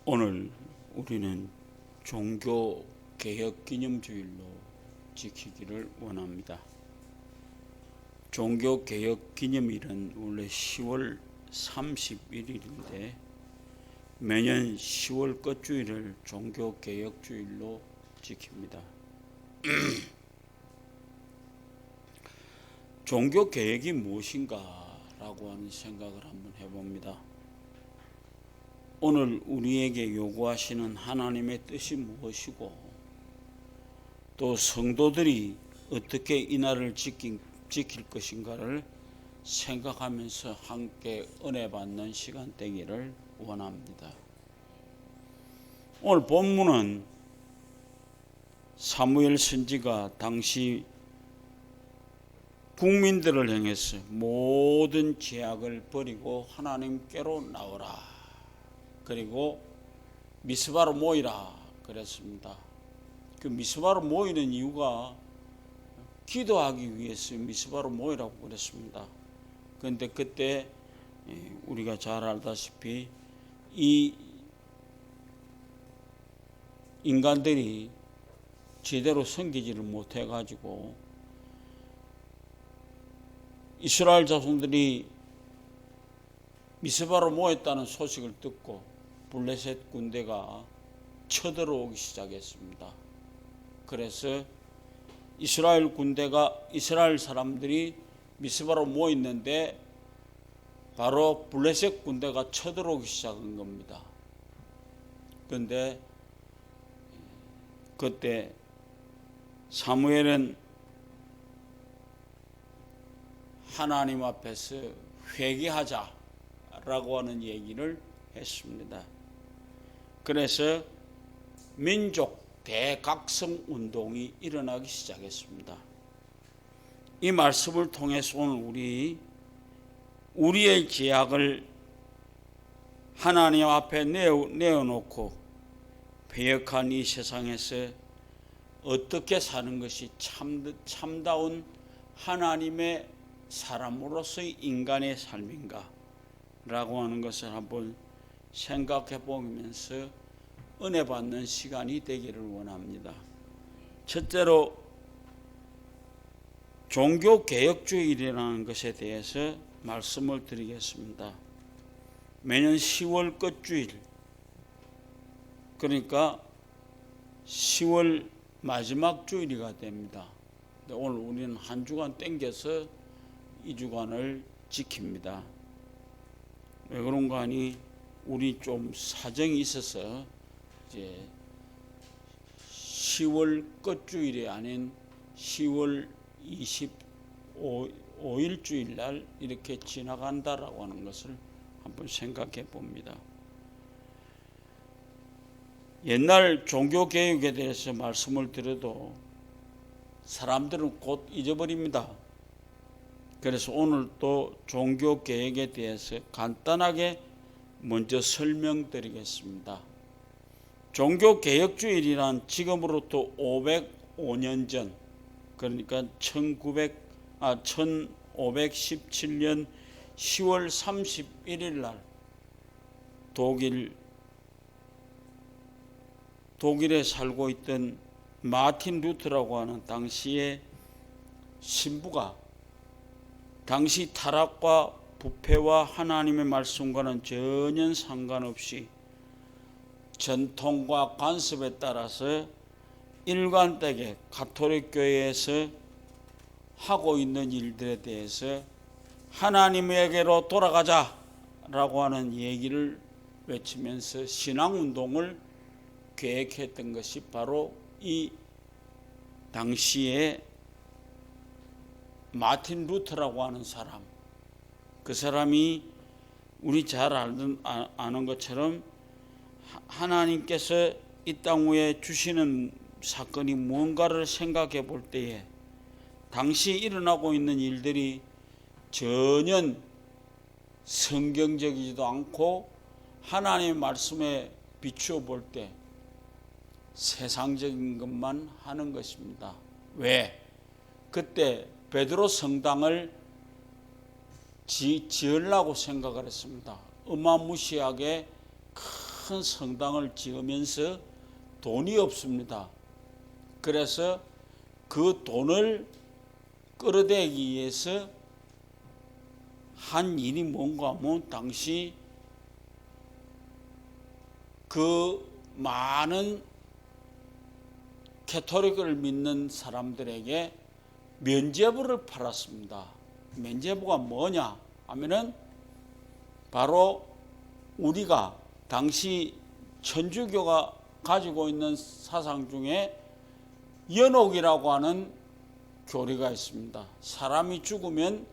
오늘 우리는 종교 개혁 기념주일로 지키기를 원합니다. 종교 개혁 기념일은 원래 10월 31일인데 매년 10월 끝주일을 종교 개혁 주일로 지킵니다. 종교 개혁이 무엇인가라고 하는 생각을 한번 해봅니다. 오늘 우리에게 요구하시는 하나님의 뜻이 무엇이고 또 성도들이 어떻게 이 날을 지킬 것인가를 생각하면서 함께 은혜 받는 시간 되기를 원합니다. 오늘 본문은 사무엘 선지가 당시 국민들을 향해서 모든 죄악을 버리고 하나님께로 나오라, 그리고 미스바로 모이라 그랬습니다. 그 미스바로 모이는 이유가 기도하기 위해서 미스바로 모이라고 그랬습니다. 그런데 그때 우리가 잘 알다시피 이 인간들이 제대로 섬기지를 못해가지고 이스라엘 자손들이 미스바로 모였다는 소식을 듣고 블레셋 군대가 쳐들어오기 시작했습니다. 그래서 이스라엘 사람들이 미스바로 모였는데 바로 블레셋 군대가 쳐들어오기 시작한 겁니다. 그런데 그때 사무엘은 하나님 앞에서 회개하자라고 하는 얘기를 했습니다. 그래서 민족 대각성 운동이 일어나기 시작했습니다. 이 말씀을 통해서 오늘 우리의 죄악을 하나님 앞에 내어놓고 배역한 이 세상에서 어떻게 사는 것이 참다운 하나님의 사람으로서의 인간의 삶인가 라고 하는 것을 한번 생각해 보면서 은혜 받는 시간이 되기를 원합니다. 첫째로 종교개혁주일이라는 것에 대해서 말씀을 드리겠습니다. 매년 10월 끝주일, 그러니까 10월 마지막 주일이가 됩니다. 오늘 우리는 한 주간 땡겨서 이 주간을 지킵니다. 왜 그런가 하니 우리 좀 사정이 있어서 이제 10월 끝주일이 아닌 10월 25일 주일날 이렇게 지나간다라고 하는 것을 한번 생각해 봅니다. 옛날 종교개혁에 대해서 말씀을 드려도 사람들은 곧 잊어버립니다. 그래서 오늘 또 종교개혁에 대해서 간단하게 먼저 설명드리겠습니다. 종교개혁주일이란 지금으로부터 505년 전, 그러니까 1517년 10월 31일 날 독일에 살고 있던 마틴 루터라고 하는 당시의 신부가 당시 타락과 부패와 하나님의 말씀과는 전혀 상관없이 전통과 관습에 따라서 일관되게 가톨릭 교회에서 하고 있는 일들에 대해서 하나님에게로 돌아가자라고 하는 얘기를 외치면서 신앙운동을 계획했던 것이 바로 이 당시에 마틴 루터라고 하는 사람, 그 사람이 우리 잘 아는 것처럼 하나님께서 이 땅 위에 주시는 사건이 뭔가를 생각해 볼 때에 당시 일어나고 있는 일들이 전혀 성경적이지도 않고 하나님의 말씀에 비추어 볼 때 세상적인 것만 하는 것입니다. 왜? 그때 베드로 성당을 지으려고 생각을 했습니다. 어마무시하게 큰 성당을 지으면서 돈이 없습니다. 그래서 그 돈을 끌어대기 위해서 한 일이 뭔가 하면 당시 그 많은 캐토릭을 믿는 사람들에게 면죄부를 팔았습니다. 면죄부가 뭐냐 하면은 바로 우리가 당시 천주교가 가지고 있는 사상 중에 연옥이라고 하는 교리가 있습니다. 사람이 죽으면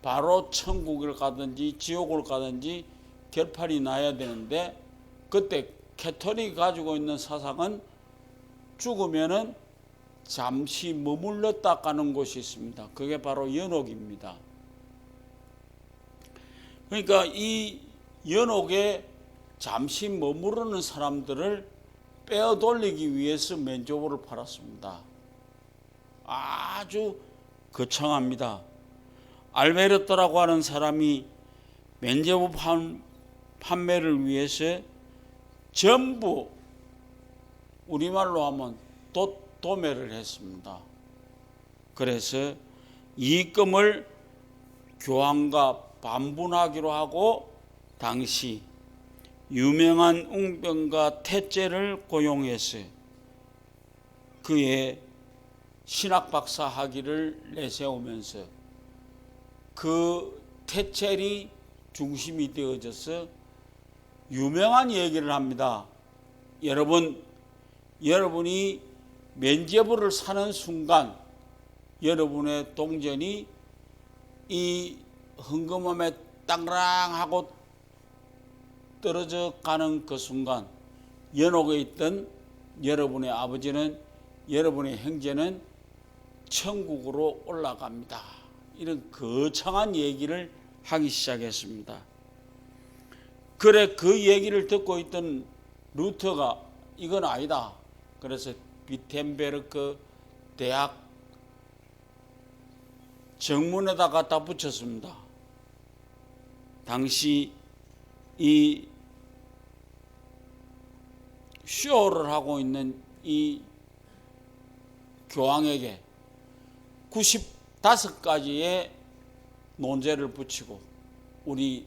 바로 천국을 가든지 지옥을 가든지 결판이 나야 되는데, 그때 캐토릭이 가지고 있는 사상은 죽으면은 잠시 머물렀다 가는 곳이 있습니다. 그게 바로 연옥입니다. 그러니까 이 연옥에 잠시 머무르는 사람들을 빼어돌리기 위해서 면죄부를 팔았습니다. 아주 거창합니다. 알베르토라고 하는 사람이 면죄부 판매를 위해서 전부 우리말로 하면 도매를 했습니다. 그래서 이익금을 교황과 반분하기로 하고 당시 유명한 웅병가 태제를 고용해서 그의 신학박사 학위를 내세우면서 그 태첼이 중심이 되어져서 유명한 얘기를 합니다. 여러분이 면죄부를 사는 순간 여러분의 동전이 이 헌금함에 땅랑하고 떨어져 가는 그 순간 연옥에 있던 여러분의 아버지는, 여러분의 형제는 천국으로 올라갑니다. 이런 거창한 얘기를 하기 시작했습니다. 그래, 그 얘기를 듣고 있던 루터가 이건 아니다. 그래서 비텐베르크 대학 정문에다 갖다 붙였습니다. 당시 이 쇼를 하고 있는 이 교황에게 95가지의 논제를 붙이고 우리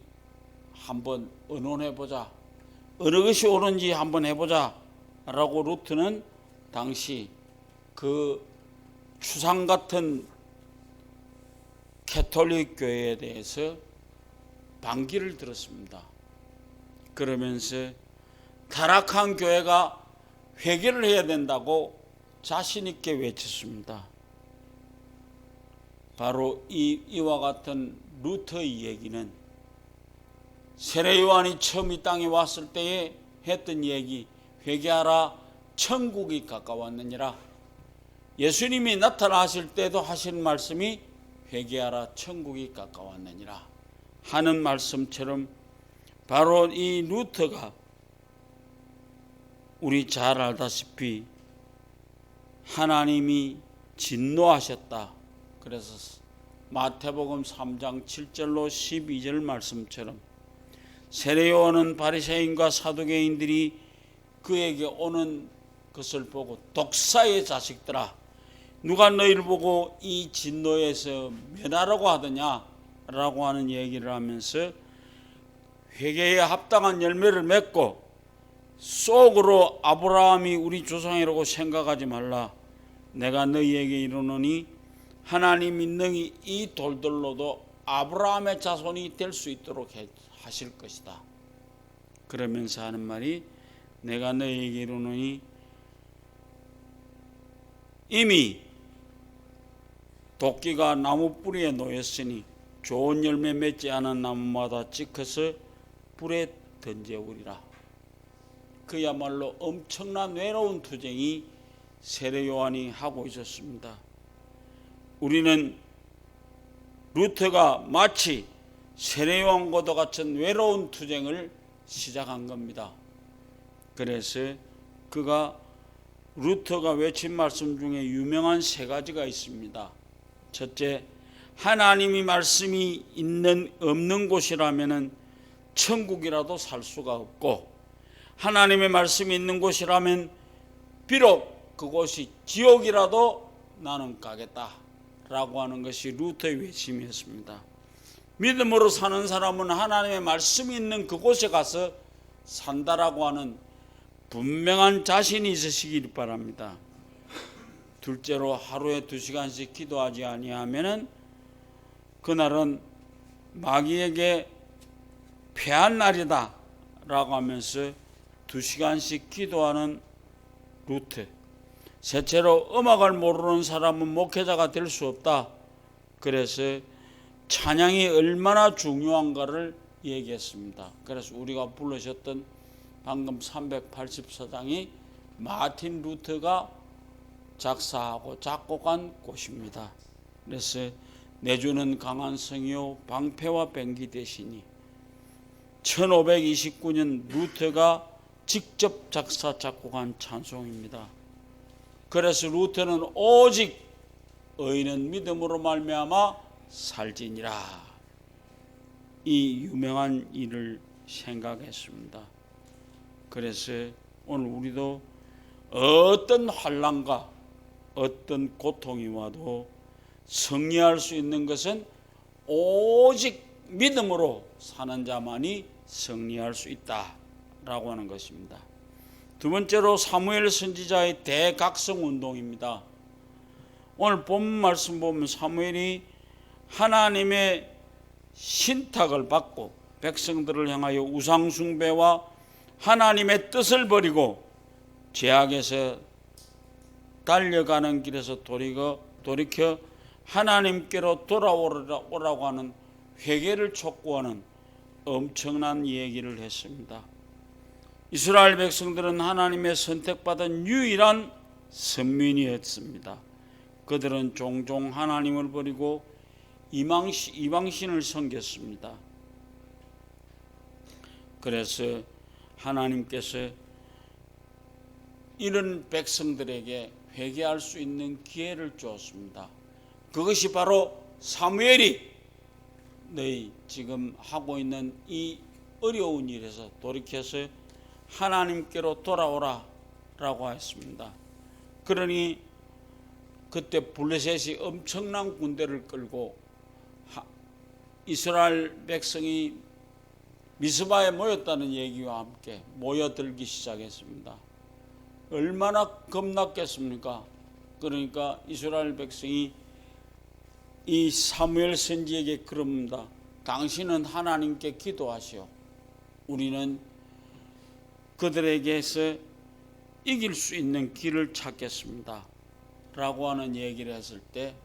한번 의논해보자. 어느 것이 옳은지 한번 해보자 라고 루트는 당시 그 추상 같은 캐톨릭 교회에 대해서 반기를 들었습니다. 그러면서 타락한 교회가 회개를 해야 된다고 자신 있게 외쳤습니다. 바로 이와 같은 루터의 얘기는 세례 요한이 처음 이 땅에 왔을 때에 했던 얘기, 회개하라 천국이 가까웠느니라. 예수님이 나타나실 때도 하신 말씀이 회개하라 천국이 가까웠느니라 하는 말씀처럼 바로 이 루터가 우리 잘 알다시피 하나님이 진노하셨다. 그래서 마태복음 3장 7절로 12절 말씀처럼 세례요한은 바리새인과 사두개인들이 그에게 오는 것을 보고 독사의 자식들아, 누가 너희를 보고 이 진노에서 면하라고 하더냐 라고 하는 얘기를 하면서 회개에 합당한 열매를 맺고 속으로 아브라함이 우리 조상이라고 생각하지 말라. 내가 너희에게 이르노니 하나님이 너희 이 돌들로도 아브라함의 자손이 될 수 있도록 하실 것이다. 그러면서 하는 말이 내가 너희에게 이르노니 이미 도끼가 나무 뿌리에 놓였으니 좋은 열매 맺지 않은 나무마다 찍혀서 불에 던져오리라. 그야말로 엄청난 외로운 투쟁이 세례 요한이 하고 있었습니다. 우리는 루터가 마치 세례 요한과도 같은 외로운 투쟁을 시작한 겁니다. 그래서 그가 루터가 외친 말씀 중에 유명한 세 가지가 있습니다. 첫째, 하나님이 말씀이 있는 없는 곳이라면은 천국이라도 살 수가 없고, 하나님의 말씀이 있는 곳이라면 비록 그곳이 지옥이라도 나는 가겠다라고 하는 것이 루터의 외침이었습니다. 믿음으로 사는 사람은 하나님의 말씀이 있는 그곳에 가서 산다라고 하는 분명한 자신이 있으시길 바랍니다. 둘째로, 하루에 2시간씩 기도하지 아니하면은 그날은 마귀에게 패한 날이다 라고 하면서 2시간씩 기도하는 루터. 셋째로, 음악을 모르는 사람은 목회자가 될 수 없다. 그래서 찬양이 얼마나 중요한가를 얘기했습니다. 그래서 우리가 부르셨던 방금 384장이 마틴 루터가 작사하고 작곡한 곳입니다. 그래서 내주는 강한 성이요 방패와 뱅기 되시니, 1529년 루터가 직접 작사 작곡한 찬송입니다. 그래서 루터는 오직 의인은 믿음으로 말미암아 살지니라, 이 유명한 일을 생각했습니다. 그래서 오늘 우리도 어떤 환난과 어떤 고통이 와도 승리할 수 있는 것은 오직 믿음으로 사는 자만이 승리할 수 있다라고 하는 것입니다. 두 번째로, 사무엘 선지자의 대각성 운동입니다. 오늘 본 말씀 보면 사무엘이 하나님의 신탁을 받고 백성들을 향하여 우상 숭배와 하나님의 뜻을 버리고 죄악에서 달려가는 길에서 돌이켜 하나님께로 돌아오라고 하는 회개를 촉구하는 엄청난 얘기를 했습니다. 이스라엘 백성들은 하나님의 선택받은 유일한 선민이었습니다. 그들은 종종 하나님을 버리고 이방신을 섬겼습니다. 그래서 하나님께서 이런 백성들에게 회개할 수 있는 기회를 주었습니다. 그것이 바로 사무엘이 너희 지금 하고 있는 이 어려운 일에서 돌이켜서 하나님께로 돌아오라 라고 했습니다. 그러니 그때 블레셋이 엄청난 군대를 끌고 이스라엘 백성이 미스바에 모였다는 얘기와 함께 모여들기 시작했습니다. 얼마나 겁났겠습니까? 그러니까 이스라엘 백성이 이 사무엘 선지에게 그럽니다. 당신은 하나님께 기도하시오. 우리는 그들에게서 이길 수 있는 길을 찾겠습니다 라고 하는 얘기를 했을 때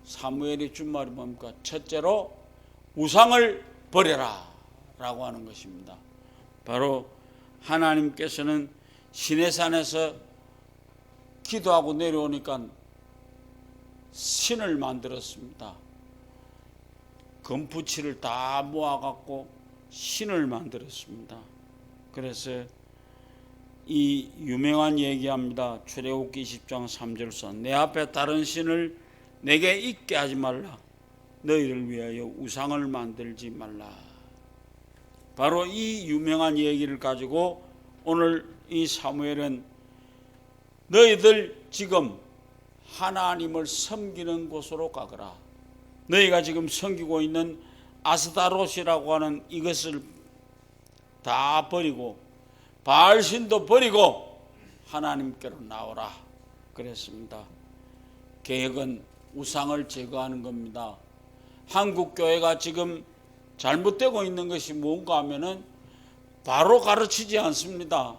사무엘이 준 말이 뭡니까? 첫째로 우상을 버려라 라고 하는 것입니다. 바로 하나님께서는 시내산에서 기도하고 내려오니까 신을 만들었습니다. 금붙이를 다 모아갖고 신을 만들었습니다. 그래서 이 유명한 얘기합니다. 출애굽기 20장 3절서 내 앞에 다른 신을 내게 있게 하지 말라. 너희를 위하여 우상을 만들지 말라. 바로 이 유명한 얘기를 가지고 오늘 이 사무엘은 너희들 지금 하나님을 섬기는 곳으로 가거라. 너희가 지금 섬기고 있는 아스타롯이라고 하는 이것을 다 버리고 바알신도 버리고 하나님께로 나오라 그랬습니다. 개혁은 우상을 제거하는 겁니다. 한국 교회가 지금 잘못되고 있는 것이 뭔가 하면은 바로 가르치지 않습니다.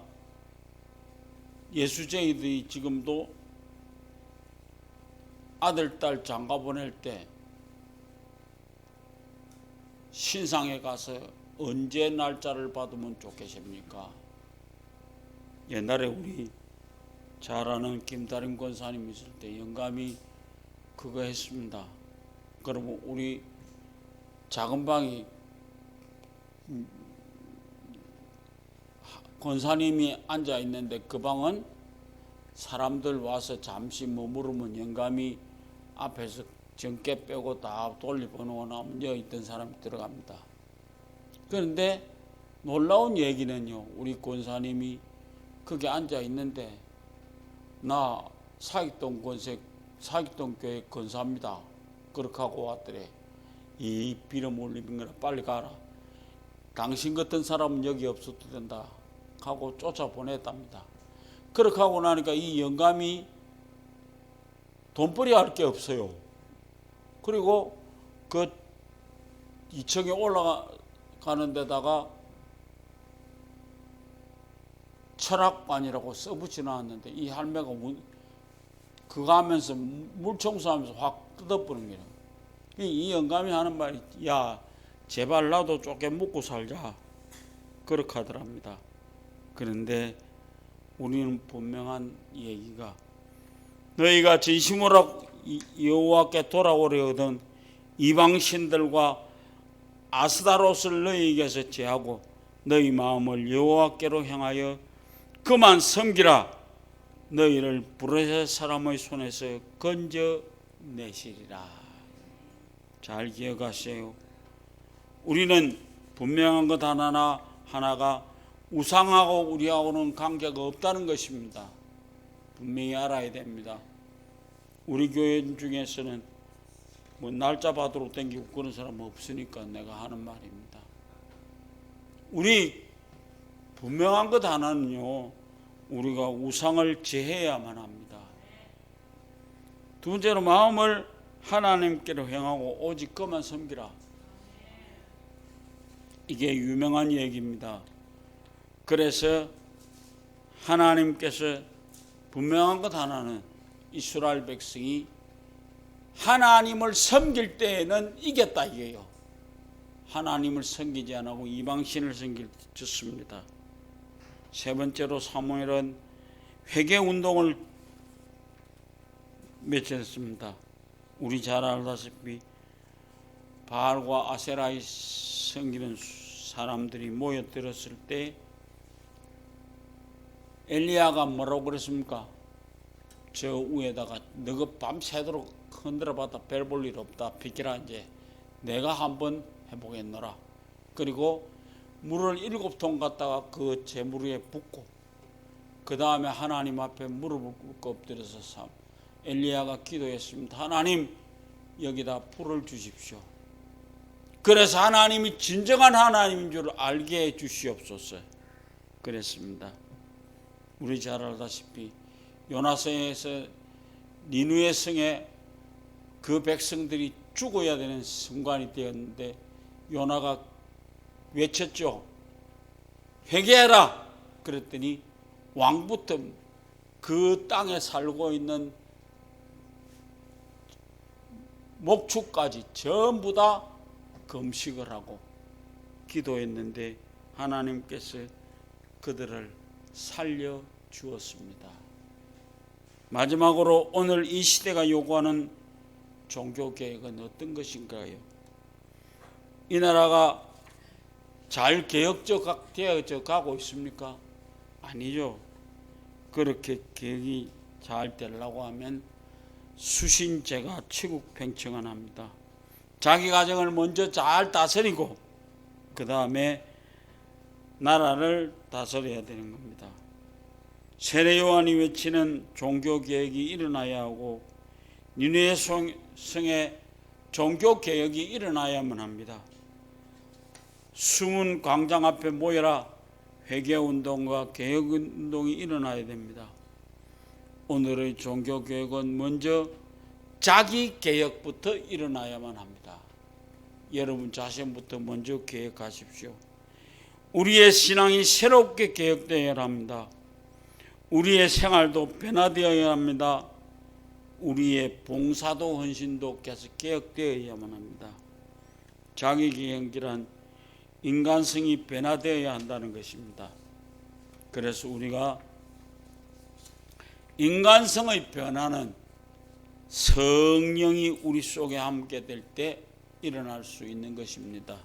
예수쟁이들이 지금도 아들, 딸 장가 보낼 때 신상에 가서 언제 날짜를 받으면 좋겠습니까? 옛날에 우리 잘 아는 김다림 권사님 있을 때 영감이 그거 했습니다. 그러면 우리 작은 방이 권사님이 앉아 있는데 그 방은 사람들 와서 잠시 머무르면 영감이 앞에서 정깨 빼고 다 돌려보내고 나면 여기 있던 사람이 들어갑니다. 그런데 놀라운 얘기는요, 우리 권사님이 거기 앉아 있는데 나 사익동 교회 권사입니다. 그렇게 하고 왔더래. 이 비름 올리는 거라 빨리 가라. 당신 같은 사람은 여기 없어도 된다. 하고 쫓아보냈답니다. 그렇게 하고 나니까 이 영감이 돈벌이 할 게 없어요. 그리고 그 2층에 올라가는 데다가 철학관이라고 써붙여 놨는데 이 할매가 그거 하면서 물 청소하면서 확 뜯어버린 거예요. 이 영감이 하는 말이, 야, 제발 나도 쪼개 먹고 살자. 그렇게 하더랍니다. 그런데 우리는 분명한 얘기가, 너희가 진심으로 여호와께 돌아오려거든 이방신들과 아스다롯을 너희에게서 제하고 너희 마음을 여호와께로 향하여 그만 섬기라. 너희를 브레셋 사람의 손에서 건져내시리라. 잘 기억하세요. 우리는 분명한 것 하나가 우상하고 우리하고는 관계가 없다는 것입니다. 분명히 알아야 됩니다. 우리 교회 중에서는 뭐 날짜 받으러 땡기고 그런 사람 없으니까 내가 하는 말입니다. 우리 분명한 것 하나는요, 우리가 우상을 제해야만 합니다. 두 번째로 마음을 하나님께로 향하고 오직 그만 섬기라. 이게 유명한 얘기입니다. 그래서 하나님께서 분명한 것 하나는 이스라엘 백성이 하나님을 섬길 때에는 이겼다 이게요. 하나님을 섬기지 않고 이방신을 섬겼습니다. 세 번째로 사무엘은 회개운동을 맺었습니다. 우리 잘 알다시피 바알과 아세라의 섬기는 사람들이 모여들었을 때 엘리야가 뭐라고 그랬습니까? 저 위에다가 너가 밤새도록 흔들어봤다 별 볼 일 없다. 비키라. 이제 내가 한번 해보겠노라. 그리고 물을 7통 갖다가 그 재물 위에 붓고 그 다음에 하나님 앞에 무릎을 꿇고 엎드려서 엘리야가 기도했습니다. 하나님, 여기다 불을 주십시오. 그래서 하나님이 진정한 하나님인 줄 알게 해 주시옵소서 그랬습니다. 우리 잘 알다시피 요나성에서 니누의 성에 그 백성들이 죽어야 되는 순간이 되었는데 요나가 외쳤죠. 회개해라. 그랬더니 왕부터 그 땅에 살고 있는 목축까지 전부 다 금식을 하고 기도했는데 하나님께서 그들을 살려 주었습니다. 마지막으로 오늘 이 시대가 요구하는 종교개혁은 어떤 것인가요? 이 나라가 잘 개혁되어져 가고 있습니까? 아니죠. 그렇게 개혁이 잘 되려고 하면 수신제가 치국팽창합니다. 자기 가정을 먼저 잘 다스리고 그 다음에 나라를 다스려야 되는 겁니다. 세례 요한이 외치는 종교개혁이 일어나야 하고 니느웨 성에 종교개혁이 일어나야만 합니다. 숨은 광장 앞에 모여라. 회개운동과 개혁운동이 일어나야 됩니다. 오늘의 종교개혁은 먼저 자기 개혁부터 일어나야만 합니다. 여러분 자신부터 먼저 개혁하십시오. 우리의 신앙이 새롭게 개혁되어야 합니다. 우리의 생활도 변화되어야 합니다. 우리의 봉사도 헌신도 계속 개혁되어야만 합니다. 자기 개혁이란 인간성이 변화되어야 한다는 것입니다. 그래서 우리가 인간성의 변화는 성령이 우리 속에 함께 될 때 일어날 수 있는 것입니다.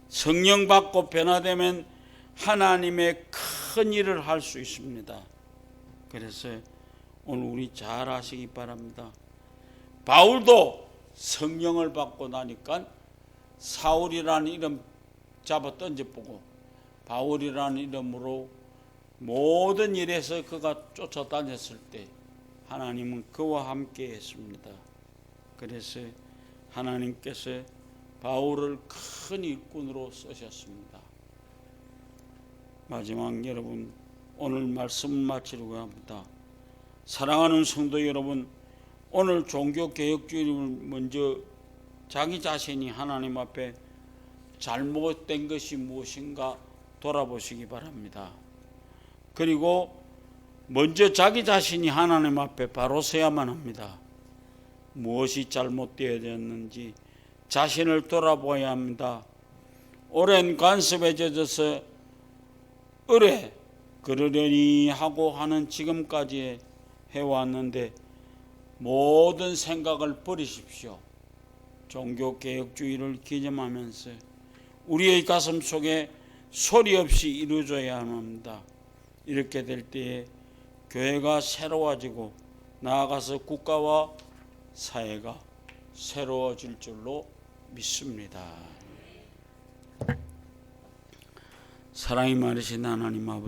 성령 받고 변화되면 하나님의 큰 일을 할 수 있습니다. 그래서 오늘 우리 잘 아시기 바랍니다. 바울도 성령을 받고 나니까 사울이라는 이름 잡아 던져보고 바울이라는 이름으로 모든 일에서 그가 쫓아다녔을 때 하나님은 그와 함께 했습니다. 그래서 하나님께서 바울을 큰 일꾼으로 쓰셨습니다. 마지막 여러분, 오늘 말씀을 마치려고 합니다. 사랑하는 성도 여러분, 오늘 종교개혁주의를 먼저 자기 자신이 하나님 앞에 잘못된 것이 무엇인가 돌아보시기 바랍니다. 그리고 먼저 자기 자신이 하나님 앞에 바로 서야만 합니다. 무엇이 잘못되어야 되었는지 자신을 돌아보아야 합니다. 오랜 간섭에 젖어서 의뢰 그러려니 하고 하는 지금까지 해왔는데 모든 생각을 버리십시오. 종교개혁주의를 기념하면서 우리의 가슴 속에 소리 없이 이루어져야 합니다. 이렇게 될 때에 교회가 새로워지고 나아가서 국가와 사회가 새로워질 줄로 믿습니다. 사랑이 많으신 하나님 아버지,